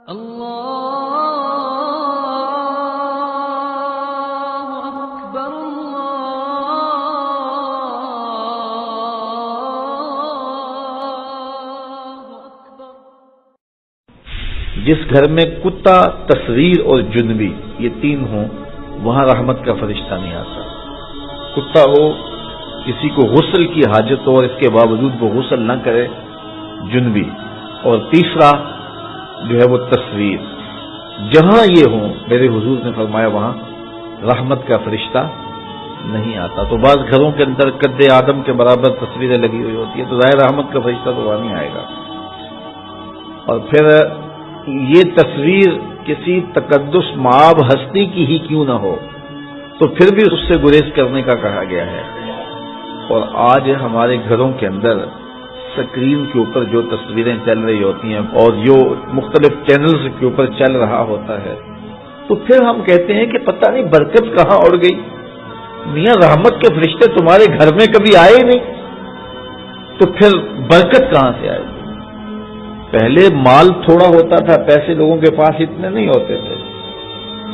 جس گھر میں کتا، تصویر اور جنبی یہ تین ہوں وہاں رحمت کا فرشتہ نہیں آتا۔ کتا ہو، کسی کو غسل کی حاجت ہو اور اس کے باوجود وہ غسل نہ کرے، جنبی، اور تیسرا جو ہے وہ تصویر، جہاں یہ ہوں میرے حضور نے فرمایا وہاں رحمت کا فرشتہ نہیں آتا۔ تو بعض گھروں کے اندر قد آدم کے برابر تصویریں لگی ہوئی ہوتی ہیں تو ظاہر رحمت کا فرشتہ تو وہاں نہیں آئے گا۔ اور پھر یہ تصویر کسی تقدس مآب ہستی کی ہی کیوں نہ ہو تو پھر بھی اس سے گریز کرنے کا کہا گیا ہے۔ اور آج ہمارے گھروں کے اندر سکرین کے اوپر جو تصویریں چل رہی ہوتی ہیں اور جو مختلف چینلز کے اوپر چل رہا ہوتا ہے تو پھر ہم کہتے ہیں کہ پتہ نہیں برکت کہاں اڑ گئی، میاں رحمت کے فرشتے تمہارے گھر میں کبھی آئے نہیں تو پھر برکت کہاں سے آئے گی؟ پہلے مال تھوڑا ہوتا تھا، پیسے لوگوں کے پاس اتنے نہیں ہوتے تھے،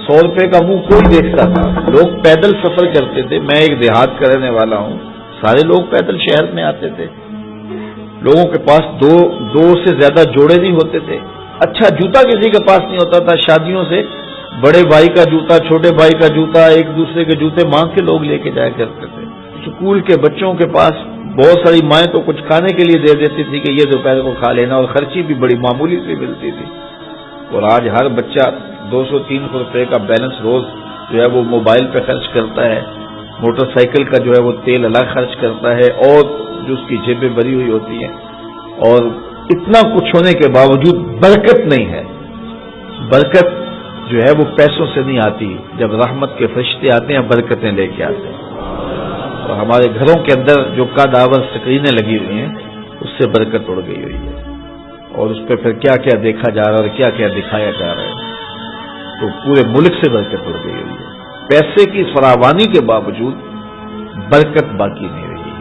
100 روپے کا منہ کوئی دیکھتا تھا، لوگ پیدل سفر کرتے تھے۔ میں ایک دیہات کا رہنے والا ہوں، سارے لوگ پیدل شہر میں آتے تھے، لوگوں کے پاس دو سے زیادہ جوڑے نہیں ہوتے تھے، اچھا جوتا کسی کے پاس نہیں ہوتا تھا، شادیوں سے بڑے بھائی کا جوتا، چھوٹے بھائی کا جوتا، ایک دوسرے کے جوتے مانگ کے لوگ لے کے جایا کرتے تھے۔ اسکول کے بچوں کے پاس بہت ساری مائیں تو کچھ کھانے کے لیے دے دیتی تھی کہ یہ دوپہر کو کھا لینا، اور خرچی بھی بڑی معمولی سی ملتی تھی۔ اور آج ہر بچہ 200-300 روپے کا بیلنس روز جو ہے وہ موبائل پہ خرچ کرتا ہے، موٹر سائیکل کا جو ہے وہ تیل الگ خرچ کرتا ہے، اور جو اس کی جیبیں بھری ہوئی ہوتی ہیں، اور اتنا کچھ ہونے کے باوجود برکت نہیں ہے۔ برکت جو ہے وہ پیسوں سے نہیں آتی، جب رحمت کے فرشتے آتے ہیں برکتیں لے کے آتے ہیں۔ اور ہمارے گھروں کے اندر جو قدآور سکرینیں لگی ہوئی ہیں اس سے برکت اڑ گئی ہوئی ہے، اور اس پہ پھر کیا کیا دیکھا جا رہا ہے اور کیا کیا دکھایا جا رہا ہے، تو پورے ملک سے برکت اڑ گئی ہوئی ہے۔ پیسے کی فراوانی کے باوجود برکت باقی نہیں رہی ہے۔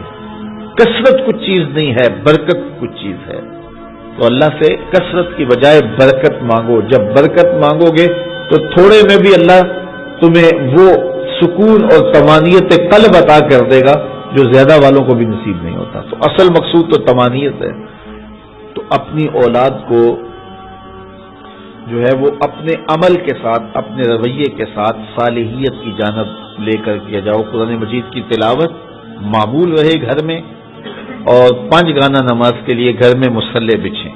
کثرت کچھ چیز نہیں ہے، برکت کچھ چیز ہے۔ تو اللہ سے کثرت کی بجائے برکت مانگو۔ جب برکت مانگو گے تو تھوڑے میں بھی اللہ تمہیں وہ سکون اور طمانینت قلب عطا کر دے گا جو زیادہ والوں کو بھی نصیب نہیں ہوتا۔ تو اصل مقصود تو طمانینت ہے۔ تو اپنی اولاد کو جو ہے وہ اپنے عمل کے ساتھ، اپنے رویے کے ساتھ صالحیت کی جانب لے کر کیا جاؤ۔ قرآن مجید کی تلاوت معمول رہے گھر میں، اور 5 گانا نماز کے لیے گھر میں مصلے بچھیں،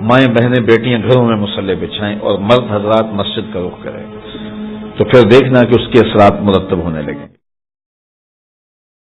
مائیں بہنیں بیٹیاں گھروں میں مصلے بچھائیں، اور مرد حضرات مسجد کا رخ کریں، تو پھر دیکھنا کہ اس کے اثرات مرتب ہونے لگیں۔